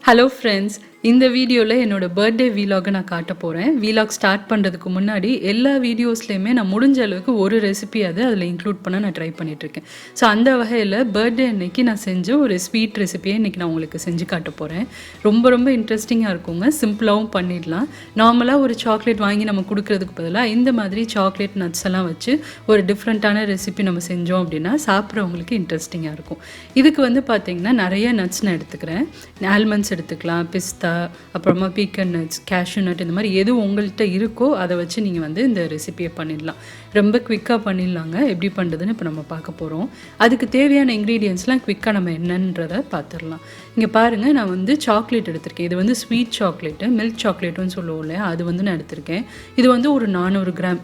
Hello friends, இந்த வீடியோவில் என்னோடய பர்த்டே வீலாகை நான் காட்ட போகிறேன். வீலாக் ஸ்டார்ட் பண்ணுறதுக்கு முன்னாடி எல்லா வீடியோஸ்லேயுமே நான் முடிஞ்ச அளவுக்கு ஒரு ரெசிபியாவது அதில் இன்க்ளூட் பண்ண நான் ட்ரை பண்ணிகிட்ருக்கேன். ஸோ அந்த வகையில் பர்த்டே அன்னைக்கு நான் செஞ்ச ஒரு ஸ்வீட் ரெசிபியை இன்றைக்கி நான் உங்களுக்கு செஞ்சு காட்ட போகிறேன். ரொம்ப ரொம்ப இன்ட்ரெஸ்டிங்காக இருக்குங்க. சிம்பிளாகவும் பண்ணிடலாம். நார்மலாக ஒரு சாக்லேட் வாங்கி நம்ம கொடுக்குறதுக்கு பதிலாக இந்த மாதிரி சாக்லேட் நட்ஸ் எல்லாம் வச்சு ஒரு டிஃப்ரெண்ட்டான ரெசிபி நம்ம செஞ்சோம் அப்படின்னா சாப்பிட்றவங்களுக்கு இன்ட்ரெஸ்டிங்காக இருக்கும். இதுக்கு வந்து பார்த்திங்கன்னா நிறைய நட்ஸ் நான் எடுத்துக்கிறேன். ஆல்மண்ட்ஸ் எடுத்துக்கலாம், பிஸ்தா, அப்புறமா பீக்கன் நட்ஸ், கேஷ்யூ நட், இந்த மாதிரி எது உங்கள்கிட்ட இருக்கோ அதை வச்சு நீங்கள் வந்து இந்த ரெசிபியை பண்ணிடலாம். ரொம்ப குவிக்காக பண்ணிடலாங்க. எப்படி பண்ணுறதுன்னு இப்போ நம்ம பார்க்க போகிறோம். அதுக்கு தேவையான இன்க்ரீடியன்ஸ்லாம் குவிக்காக நம்ம என்னன்றதை பார்த்துடலாம். இங்கே பாருங்கள், நான் வந்து சாக்லேட் எடுத்திருக்கேன். இது வந்து ஸ்வீட் சாக்லேட்டு, மில்க் சாக்லேட்டுன்னு சொல்லுவோம் இல்லையா, அது வந்து நான் எடுத்திருக்கேன். இது வந்து ஒரு 400 கிராம்,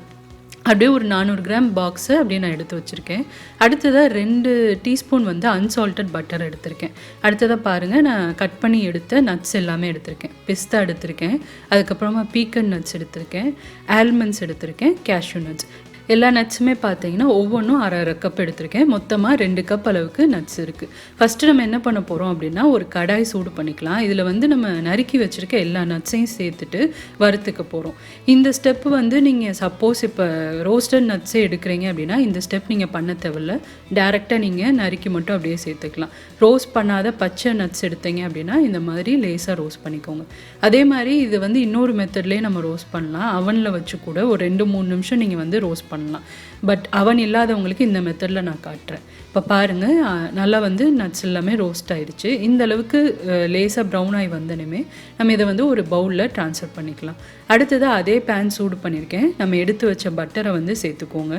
அப்படியே ஒரு 400 கிராம் பாக்ஸை அப்படியே நான் எடுத்து வச்சுருக்கேன். அடுத்ததாக 2 டீஸ்பூன் வந்து அன்சால்டட் பட்டர் எடுத்திருக்கேன். அடுத்ததாக பாருங்கள், நான் கட் பண்ணி எடுத்த நட்ஸ் எல்லாமே எடுத்திருக்கேன். பிஸ்தா எடுத்திருக்கேன், அதுக்கப்புறமா பீக்கன் நட்ஸ் எடுத்திருக்கேன், ஆல்மண்ட்ஸ் எடுத்திருக்கேன், கேஷ்யூ நட்ஸ். எல்லா நட்ஸுமே பார்த்தீங்கன்னா ஒவ்வொன்றும் அரை கப் எடுத்திருக்கேன். மொத்தமாக 2 கப் அளவுக்கு நட்ஸ் இருக்குது. ஃபஸ்ட்டு நம்ம என்ன பண்ண போகிறோம் அப்படின்னா, ஒரு கடாய் சூடு பண்ணிக்கலாம். இதில் வந்து நம்ம நறுக்கி வச்சுருக்க எல்லா நட்ஸையும் சேர்த்துட்டு வறுத்துக்க போகிறோம். இந்த ஸ்டெப்பு வந்து நீங்கள் சப்போஸ் இப்போ ரோஸ்டட் நட்ஸே எடுக்கிறீங்க அப்படின்னா இந்த ஸ்டெப் நீங்கள் பண்ண தேவையில்ல. டேரெக்டாக நீங்கள் நறுக்கி மட்டும் அப்படியே சேர்த்துக்கலாம். ரோஸ்ட் பண்ணாத பச்சை நட்ஸ் எடுத்தீங்க அப்படின்னா இந்த மாதிரி லேசாக ரோஸ்ட் பண்ணிக்கோங்க. அதே மாதிரி இது வந்து இன்னொரு மெத்தட்லேயே நம்ம ரோஸ்ட் பண்ணலாம். அவனில் வச்சு கூட ஒரு 2-3 நிமிஷம் நீங்கள் வந்து ரோஸ்ட் பண்ணலாம். பட் அவன் இல்லாதவங்களுக்கு இந்த மெத்தடில் நான் காட்டுறேன். இப்போ பாருங்கள், நல்லா வந்து நட்ஸ் எல்லாமே ரோஸ்ட் ஆயிடுச்சு. இந்த அளவுக்கு லேசாக ப்ரௌன் ஆகி வந்தனுமே நம்ம இதை வந்து ஒரு பவுலில் ட்ரான்ஸ்ஃபர் பண்ணிக்கலாம். அடுத்ததாக அதே பேன் சூடு பண்ணியிருக்கேன். நம்ம எடுத்து வச்ச பட்டரை வந்து சேர்த்துக்கோங்க.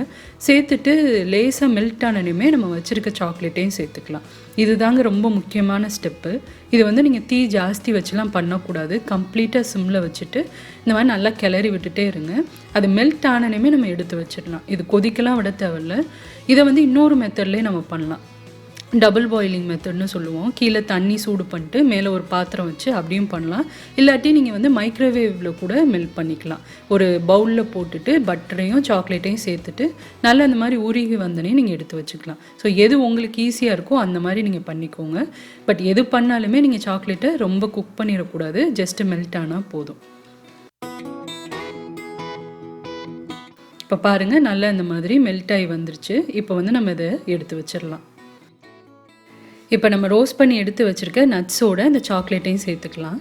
சேர்த்துட்டு லேசாக மெல்ட் ஆனனுமே நம்ம வச்சுருக்க சாக்லேட்டையும் சேர்த்துக்கலாம். இதுதாங்க ரொம்ப முக்கியமான ஸ்டெப்பு. இது வந்து நீங்கள் தீ ஜாஸ்தி வச்சுலாம் பண்ணக்கூடாது. கம்ப்ளீட்டாக சிம்மில் வச்சுட்டு இந்த மாதிரி நல்லா கிளறி விட்டுட்டே இருங்க. அது மெல்ட் ஆனனுமே நம்ம எடுத்து வச்சிடலாம். இது கொதிக்கலாம் விட தேவையில்ல. இதை வந்து இன்னொரு மெத்தட்லேயே நம்ம பண்ணலாம். டபுள் பாயிலிங் மெத்தட்னு சொல்லுவோம். கீழே தண்ணி சூடு பண்ணிட்டு மேலே ஒரு பாத்திரம் வச்சு அப்படியும் பண்ணலாம். இல்லாட்டி நீங்கள் வந்து மைக்ரோவேவில் கூட மெல்ட் பண்ணிக்கலாம். ஒரு பவுலில் போட்டுட்டு பட்டரையும் சாக்லேட்டையும் சேர்த்துட்டு நல்லா இந்த மாதிரி உருகி வந்தனே நீங்கள் எடுத்து வச்சுக்கலாம். ஸோ எது உங்களுக்கு ஈஸியாக இருக்கோ அந்த மாதிரி நீங்கள் பண்ணிக்கோங்க. பட் எது பண்ணாலுமே நீங்கள் சாக்லேட்டை ரொம்ப குக் பண்ணிடக்கூடாது. ஜஸ்ட்டு மெல்ட் ஆனால் போதும். இப்போ பாருங்கள், நல்லா இந்த மாதிரி மெல்ட் ஆகி வந்துருச்சு. இப்போ வந்து நம்ம இதை எடுத்து வச்சிடலாம். இப்போ நம்ம ரோஸ்ட் பண்ணி எடுத்து வச்சுருக்க நட்ஸோட இந்த சாக்லேட்டையும் சேர்த்துக்கலாம்.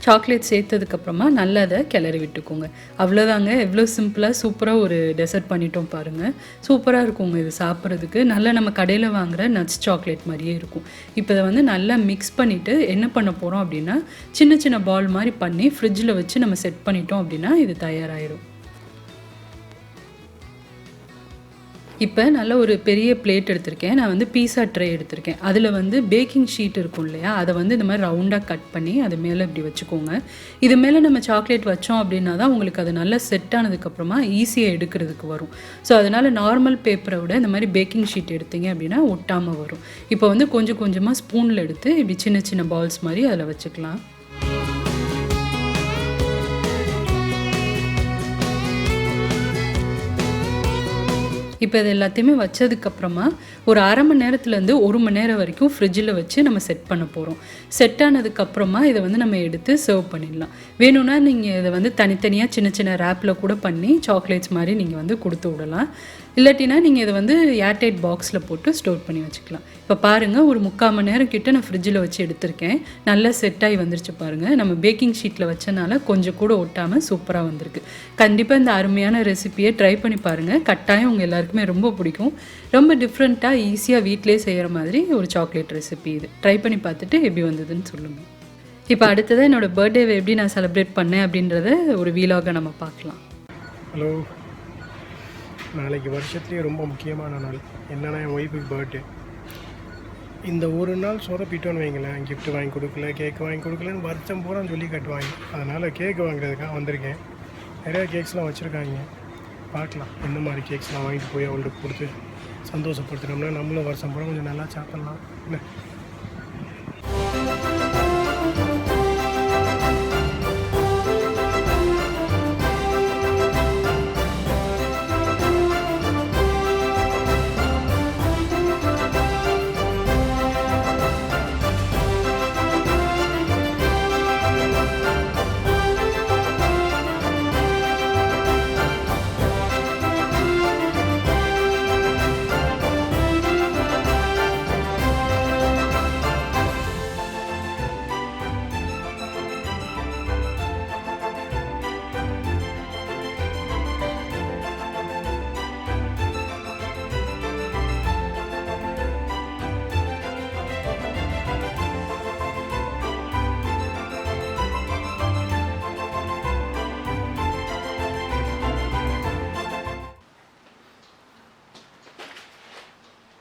சாக்லேட் சேர்த்ததுக்கப்புறமா நல்லா அதை கிளறி விட்டுக்கோங்க. அவ்வளோதாங்க. எவ்வளோ சிம்பிளாக சூப்பராக ஒரு டெசர்ட் பண்ணிட்டோம் பாருங்கள். சூப்பராக இருக்குங்க இது சாப்பிட்றதுக்கு. நல்லா நம்ம கடையில் வாங்குகிற நட்ஸ் சாக்லேட் மாதிரியே இருக்கும். இப்போ இதை வந்து நல்லா மிக்ஸ் பண்ணிவிட்டு என்ன பண்ண போகிறோம் அப்படின்னா, சின்ன சின்ன பால் மாதிரி பண்ணி ஃப்ரிட்ஜில் வச்சு நம்ம செட் பண்ணிட்டோம் அப்படின்னா இது தயாராகிடும். இப்போ நல்ல ஒரு பெரிய பிளேட் எடுத்திருக்கேன். நான் வந்து பீஸா ட்ரே எடுத்திருக்கேன். அதில் வந்து பேக்கிங் ஷீட் இருக்கும் இல்லையா, அதை வந்து இந்த மாதிரி ரவுண்டாக கட் பண்ணி அது மேலே இப்படி வச்சுக்கோங்க. இது மேலே நம்ம சாக்லேட் வச்சோம் அப்படின்னா தான் உங்களுக்கு அது நல்லா செட் ஆனதுக்கப்புறமா ஈஸியாக எடுக்கிறதுக்கு வரும். ஸோ அதனால் நார்மல் பேப்பரை விட இந்த மாதிரி பேக்கிங் ஷீட் எடுத்தீங்க அப்படின்னா ஒட்டாமல் வரும். இப்போ வந்து கொஞ்சம் கொஞ்சமாக ஸ்பூனில் எடுத்து இப்படி சின்ன சின்ன பால்ஸ் மாதிரி அதில் வச்சுக்கலாம். இப்போ இது எல்லாத்தையுமே வச்சதுக்கப்புறமா ஒரு அரை மணி நேரத்துலேருந்து 1 மணி நேரம் வரைக்கும் ஃப்ரிட்ஜில் வச்சு நம்ம செட் பண்ண போகிறோம். செட் ஆனதுக்கப்புறமா இதை வந்து நம்ம எடுத்து சர்வ் பண்ணிடலாம். வேணும்னா நீங்கள் இதை வந்து தனித்தனியாக சின்ன சின்ன ரேப்பில் கூட பண்ணி சாக்லேட்ஸ் மாதிரி நீங்கள் வந்து கொடுத்து விடலாம். இல்லாட்டினா நீங்கள் இதை வந்து ஏர்டைட் பாக்ஸில் போட்டு ஸ்டோர் பண்ணி வச்சுக்கலாம். இப்போ பாருங்கள், ஒரு 3/4 மணி நேரம் கிட்ட நான் ஃப்ரிட்ஜில் வச்சு எடுத்திருக்கேன். நல்லா செட் ஆகி வந்துருச்சு பாருங்கள். நம்ம பேக்கிங் ஷீட்டில் வச்சனால கொஞ்சம் கூட ஒட்டாமல் சூப்பராக வந்திருக்கு. கண்டிப்பாக இந்த அருமையான ரெசிபியை ட்ரை பண்ணி பாருங்கள். கட்டாயம் உங்கள் எல்லாருக்குமே ரொம்ப பிடிக்கும். ரொம்ப டிஃப்ரெண்ட்டாக ஈஸியாக வீட்டிலே செய்கிற மாதிரி ஒரு சாக்லேட் ரெசிபி இது. ட்ரை பண்ணி பார்த்துட்டு எப்படி வந்ததுன்னு சொல்லுங்கள். இப்போ அடுத்ததாக என்னோடய பர்த்டேவை எப்படி நான் செலிப்ரேட் பண்ணேன் அப்படின்றத ஒரு வீலாக நம்ம பார்க்கலாம். ஹலோ, நாளைக்கு வருஷத்துலேயே ரொம்ப முக்கியமான நாள். என்னென்னா என் ஒய்ஃபுக்கு பர்த்டே. இந்த ஒரு நாள் சொதப்பிட்டோன்னு வைங்களேன், கிஃப்ட் வாங்கி கொடுக்கல, கேக் வாங்கி கொடுக்கலன்னு வருஷம் பூரா சொல்லி கட்டுவாங்க. அதனால் கேக் வாங்குறதுக்காக வந்திருக்கேன். நிறையா கேக்ஸ்லாம் வச்சுருக்காங்க. பார்க்கலாம் எந்த மாதிரி கேக்ஸ்லாம் வாங்கிட்டு போய் அவங்களுக்கு கொடுத்து சந்தோஷப்படுத்தினோம்னா நம்மளும் வருஷம் பூரா கொஞ்சம் நல்லா சாப்பிட்லாம். என்ன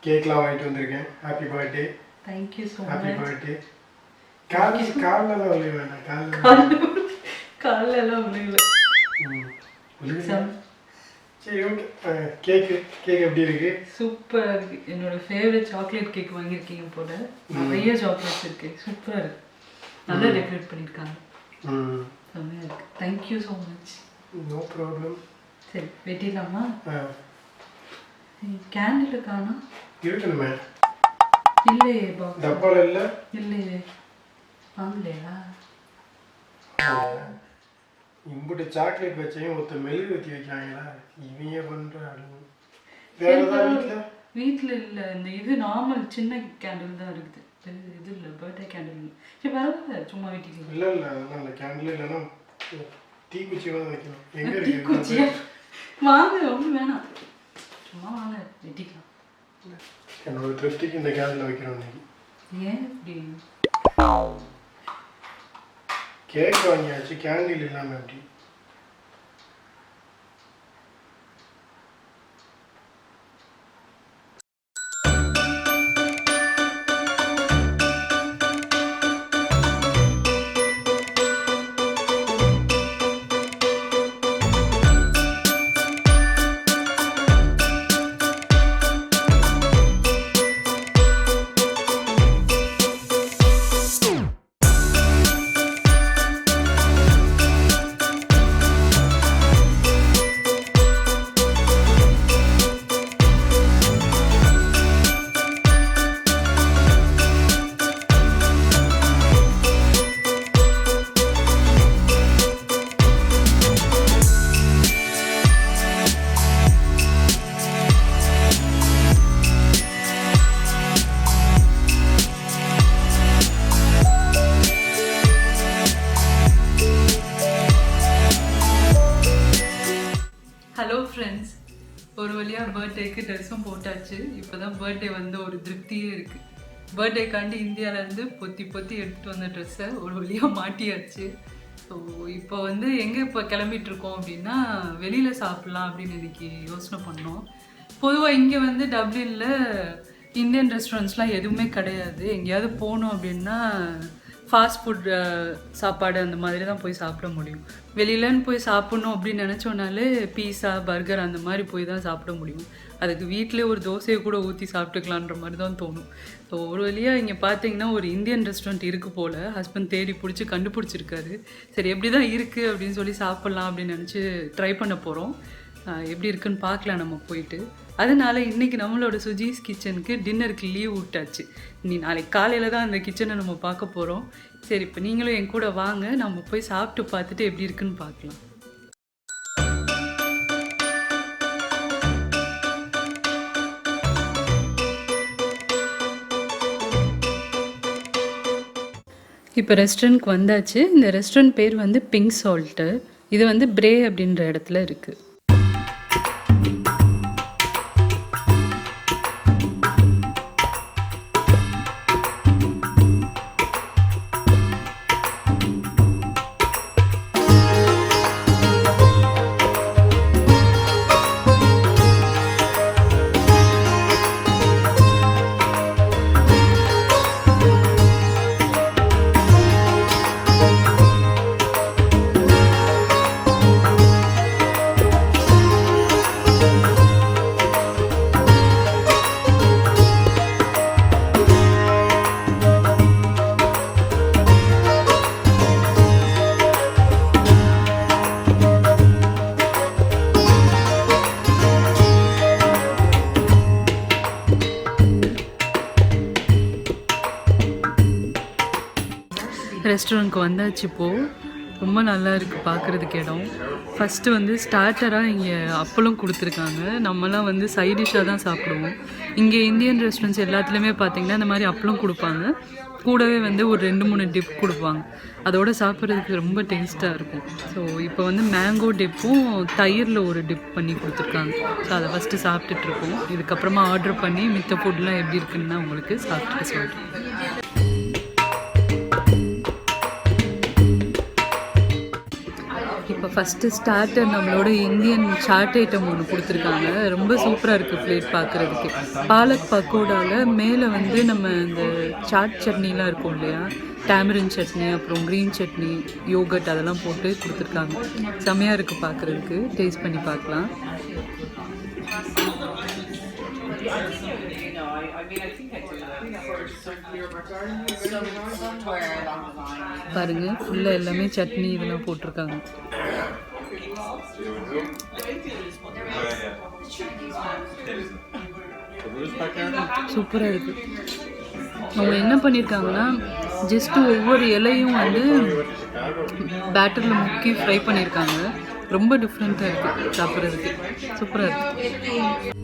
கேக்லாம் வாங்கிட்டு வந்திருக்கேன். Happy birthday. Thank you so happy much. Birthday. காலெல்லாம் விளைய வேணாம். காலெல்லாம் விளையல. சரி ஓகே. கேக் எப்படி இருக்கு? சூப்பராக இருக்கு. என்னோட ஃபேவரட் சாக்லேட் கேக் வாங்கியிருக்கீங்க போல. நிறைய சாக்லேட்ஸ் இருக்கு. சூப்பராக இருக்கு. நல்லா டெக்கரேட் பண்ணியிருக்காங்க. செம்மையாக இருக்கு. Thank you so much. No problem. சரி வெட்டிடலாமா? கேண்டில் காணோம். இருக்கணுமே. இல்லையே பாக்ஸ். டப்பால இல்லை. இல்லையே. வாங்கலையா? இம்புட்டு சாக்லேட் வச்சையும் ஒருத்த மெழுகு ஊற்றி வைக்கிறாங்களா? இவங்க பண்ணுறாங்க. வேற ஏதாவது வீட்டில் இல்லை. இந்த இது நார்மல் சின்ன கேண்டில் தான் இருக்குது. இது இல்லை பர்த்டே கேண்டில் இல்லை. சரி பரவாயில்ல சும்மா வெட்டிக்கலாம். இல்லை இல்லை அதெல்லாம் இல்லை. கேண்டில் இல்லைன்னா தீக்குச்சி தான் வைக்கணும். எங்கே தீக்குச்சியா? வாங்க ஒன்றும் வேணாம். சும்மா வாங்க வெட்டிக்கலாம். என்னோட திருப்திக்கு இந்த கேண்டில் வைக்கிறோம் இன்னைக்கு. ஏன் இப்படி? கேக் வாங்கியாச்சு, கேண்டில் இல்லாமல் எப்படி? ஹலோ ஃப்ரெண்ட்ஸ், ஒரு வழியாக பர்த்டேக்கு ட்ரெஸ்ஸும் போட்டாச்சு. இப்போ தான் பர்த்டே வந்து ஒரு திருப்தியே இருக்குது. பர்த்டேக்காண்டி இந்தியாவிலேருந்து பொத்தி பொத்தி எடுத்துகிட்டு வந்த ட்ரெஸ்ஸை ஒரு வழியாக மாட்டியாச்சு. ஸோ இப்போ வந்து எங்கே இப்போ கிளம்பிகிட்ருக்கோம் அப்படின்னா வெளியில் சாப்பிட்லாம் அப்படின்னு இன்றைக்கி யோசனை பண்ணோம். பொதுவாக இங்கே வந்து டப்ளினில் இந்தியன் ரெஸ்டாரண்ட்ஸ்லாம் எதுவுமே கிடையாது. எங்கேயாவது போனோம் அப்படின்னா ஃபாஸ்ட் ஃபுட் சாப்பாடு அந்த மாதிரி தான் போய் சாப்பிட முடியும். வெளியிலன்னு போய் சாப்பிட்ணும் அப்படின்னு நினச்சோன்னாலே பீஸா பர்கர் அந்த மாதிரி போய் தான் சாப்பிட முடியும். அதுக்கு வீட்டிலே ஒரு தோசையை கூட ஊற்றி சாப்பிட்டுக்கலான்ற மாதிரி தான் தோணும். ஸோ ஒரு வழியாக இங்கே பார்த்தீங்கன்னா ஒரு இந்தியன் ரெஸ்டாரண்ட் இருக்குது போல். ஹஸ்பண்ட் தேடி பிடிச்சி கண்டுபிடிச்சிருக்காரு. சரி எப்படி தான் இருக்குது அப்படின்னு சொல்லி சாப்பிட்லாம் அப்படின்னு நினச்சி ட்ரை பண்ண போகிறோம். எப்படி இருக்குன்னு பார்க்கலாம் நம்ம போயிட்டு. அதனால் இன்றைக்கி நம்மளோட சுஜிஸ் கிச்சனுக்கு டின்னருக்கு லீவ் விட்டாச்சு. நாளைக்கு காலையில் தான் அந்த கிச்சனை நம்ம பார்க்க போகிறோம். சரி இப்போ நீங்களும் என் கூட வாங்க, நம்ம போய் சாப்பிட்டு பார்த்துட்டு எப்படி இருக்குன்னு பார்க்கலாம். இப்போ ரெஸ்டாரண்ட்க்கு வந்தாச்சு. இந்த ரெஸ்டாரண்ட் பேர் வந்து பிங்க் சால்ட்டு. இது வந்து பிரே அப்படின்ற இடத்துல இருக்குது. ரெஸ்டாரண்ட்க்கு வந்தாச்சு. இப்போது ரொம்ப நல்லா இருக்குது பார்க்குறதுக்கு இடம். ஃபஸ்ட்டு வந்து ஸ்டார்டராக இங்கே அப்பளம் கொடுத்துருக்காங்க. நம்மலாம் வந்து சைட் டிஷ்ஷாக தான் சாப்பிடுவோம். இங்கே இந்தியன் ரெஸ்டாரண்ட்ஸ் எல்லாத்துலேயுமே பார்த்திங்கன்னா இந்த மாதிரி அப்பளம் கொடுப்பாங்க. கூடவே வந்து ஒரு 2-3 டிப் கொடுப்பாங்க. அதோடு சாப்பிட்றதுக்கு ரொம்ப டேஸ்ட்டாக இருக்கும். ஸோ இப்போ வந்து மேங்கோ டிப்பும் தயிரில் ஒரு டிப் பண்ணி கொடுத்துருக்காங்க. ஸோ அதை ஃபஸ்ட்டு சாப்பிட்டுட்ருக்கோம். இதுக்கப்புறமா ஆர்டர் பண்ணி மித்த ஃபுட்லாம் எப்படி இருக்குன்னு உங்களுக்கு சாப்பிட்டுட்டு சொல்கிறேன். இப்போ ஃபஸ்ட்டு ஸ்டார்டர் நம்மளோட இந்தியன் சாட் ஐட்டம் ஒன்று கொடுத்துருக்காங்க. ரொம்ப சூப்பராக இருக்குது பிளேட் பார்க்குறதுக்கு. பாலக் பக்கோடாவில் மேலே வந்து நம்ம இந்த சாட் சட்னிலாம் இருக்கும் இல்லையா, டேமரின் சட்னி, அப்புறம் க்ரீன் சட்னி, யோகட் அதெல்லாம் போட்டு கொடுத்துருக்காங்க. செம்மையாக இருக்குது பார்க்குறதுக்கு. டேஸ்ட் பண்ணி பார்க்கலாம். பாருங்க, ஃபுல்லாக எல்லாமே சட்னி இதெல்லாம் போட்டிருக்காங்க. சூப்பராக இருக்கு. அவங்க என்ன பண்ணியிருக்காங்கன்னா, ஜஸ்ட்டு ஒவ்வொரு இலையும் வந்து பேட்டரில் முக்கி ஃப்ரை பண்ணியிருக்காங்க. ரொம்ப டிஃப்ரெண்ட்டாக இருக்குது சாப்பிட்றதுக்கு. சூப்பராக இருக்குது.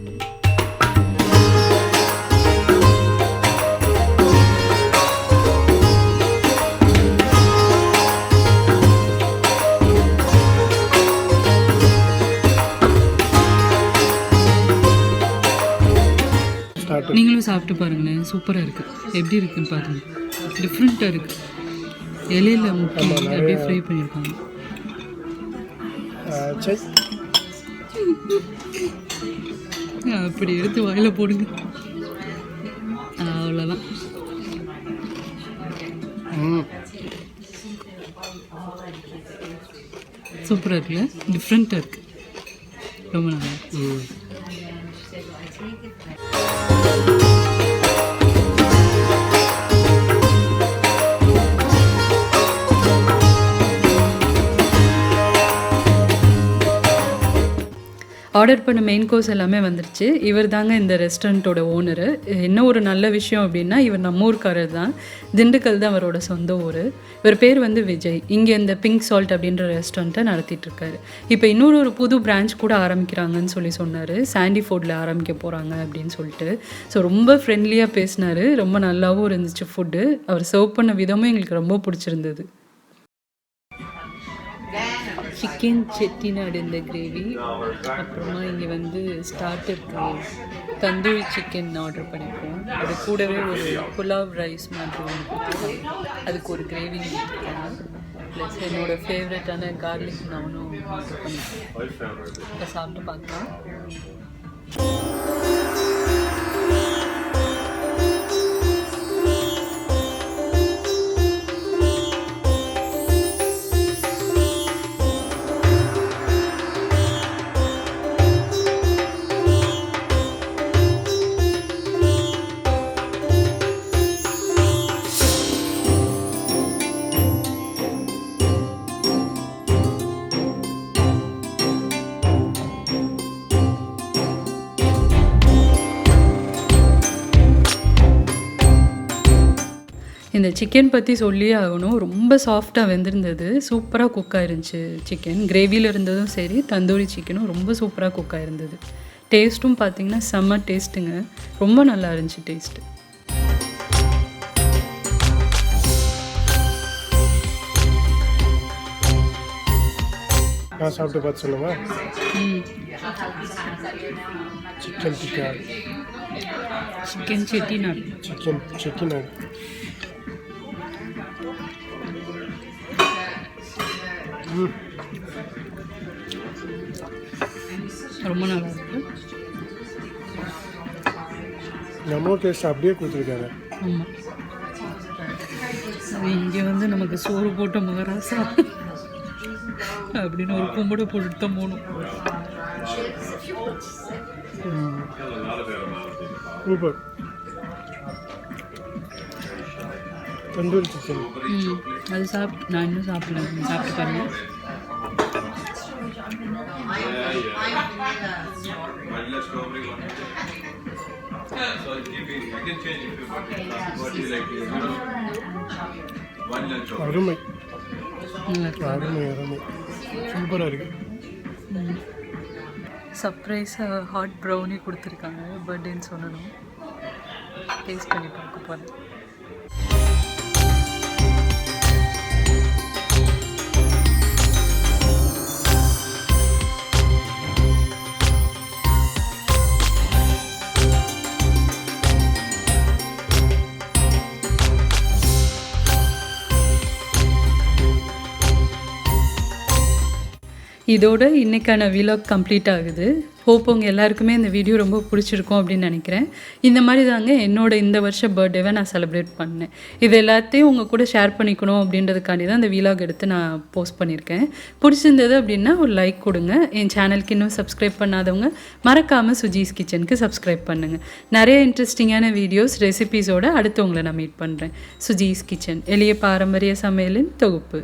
நீங்களும் சாப்பிட்டு பாருங்களேன், சூப்பராக இருக்குது. எப்படி இருக்குன்னு பாருங்க, டிஃப்ரெண்ட்டாக இருக்குது. இலையில முக்கி அப்படியே ஃப்ரை பண்ணியிருக்காங்க. அப்படி எடுத்து வாயில் போடுங்க, அவ்வளோதான். சூப்பராக இருக்குல்ல, டிஃப்ரெண்ட்டாக இருக்குது. ரொம்ப நல்லா. ஆர்டர் பண்ண மெயின் கோர்ஸ் எல்லாமே வந்துருச்சு. இவர் தாங்க இந்த ரெஸ்டாரண்ட்டோட ஓனரு. என்ன ஒரு நல்ல விஷயம் அப்படின்னா, இவர் நம்ம ஊருக்காரர் தான். திண்டுக்கல் தான் அவரோட சொந்த ஊர். இவர் பேர் வந்து விஜய். இங்கே இந்த பிங்க் சால்ட் அப்படின்ற ரெஸ்டாரண்ட்டை நடத்திட்டுருக்காரு. இப்போ இன்னொரு புது பிரான்ச் கூட ஆரம்பிக்கிறாங்கன்னு சொன்னார். சாண்டிஃபோர்டில் ஆரம்பிக்க போகிறாங்க அப்படின்னு சொல்லிட்டு. ஸோ ரொம்ப ஃப்ரெண்ட்லியாக பேசினார். ரொம்ப நல்லாவும் இருந்துச்சு ஃபுட்டு. அவர் சர்வ் பண்ண விதமும் எங்களுக்கு ரொம்ப பிடிச்சிருந்தது. சிக்கன் செட்டிநாடு இந்த கிரேவி, அப்புறமா இங்கே வந்து ஸ்டார்டருக்கு தந்தூரி சிக்கன் ஆர்டர் பண்ணியிருக்கோம். அது கூடவே ஒரு புலாவ் ரைஸ் மாதிரி ஒன்று கொடுத்துருக்காங்க. அதுக்கு ஒரு கிரேவி கொடுத்துருக்காங்க. ப்ளஸ் என்னோடய ஃபேவரட்டான கார்லிக் நானும் ஆர்டர் பண்ணியிருக்கேன். இப்போ சாப்பிட்டு பார்க்கலாம். இந்த சிக்கன் பற்றி சொல்லியே ஆகணும். ரொம்ப சாஃப்டாக வெந்திருந்தது. சூப்பராக குக் ஆயிருந்துச்சு சிக்கன். கிரேவியில் இருந்ததும் சரி, தந்தூரி சிக்கனும் ரொம்ப சூப்பராக குக் ஆயிருந்தது. டேஸ்ட்டும் பார்த்திங்கன்னா செம்ம டேஸ்ட்டுங்க. ரொம்ப நல்லா இருந்துச்சு டேஸ்ட்டு. நான் சாப்பிட்டு பார்த்து சொல்லுவா. Chicken tikka, chicken Chettinad, Chettinad. ரொம்ப நல்லா இருக்கு. நம்ம டேஸ்ட் அப்படியே கொடுத்துருக்காரு. ஆமாம், இங்கே வந்து நமக்கு சோறு போட்ட மகாராசா அப்படின்னு ஒரு கும்பிட போட்டு தான் போகணும். சூப்பர். தந்தூரி சிக்கன் அது நான் இன்னும் சாப்பிடல. சாப்பிட்டு பாருங்க. அருமை அருமை அருமை, சூப்பராக இருக்கு. சர்ப்ரைஸாக ஹாட் ப்ரௌனி கொடுத்துருக்காங்க. பர்த்டேன்னு சொல்லணும். டேஸ்ட் பண்ணி பார்க்க போகிறேன். இதோட இன்றைக்கான வீலாக் கம்ப்ளீட் ஆகுது. ஹோப் உங்கள் எல்லாருக்குமே இந்த வீடியோ ரொம்ப பிடிச்சிருக்கும் அப்படின்னு நினைக்கிறேன். இந்த மாதிரி தாங்க என்னோட இந்த வருஷம் பர்த்டேவை நான் செலிப்ரேட் பண்ணேன். இது எல்லாத்தையும் உங்கள் கூட ஷேர் பண்ணிக்கணும் அப்படின்றதுக்காண்டி தான் இந்த வீலாக் எடுத்து நான் போஸ்ட் பண்ணியிருக்கேன். பிடிச்சிருந்தது அப்படின்னா ஒரு லைக் கொடுங்க. என் சேனலுக்கு இன்னும் சப்ஸ்கிரைப் பண்ணாதவங்க மறக்காமல் சுஜிஸ் கிச்சனுக்கு சப்ஸ்கிரைப் பண்ணுங்கள். நிறைய இன்ட்ரெஸ்டிங்கான வீடியோஸ் ரெசிபீஸோடு அடுத்து உங்களை நான் மீட் பண்ணுறேன். சுஜிஸ் கிச்சன், எளிய பாரம்பரிய சமையலின் தொகுப்பு.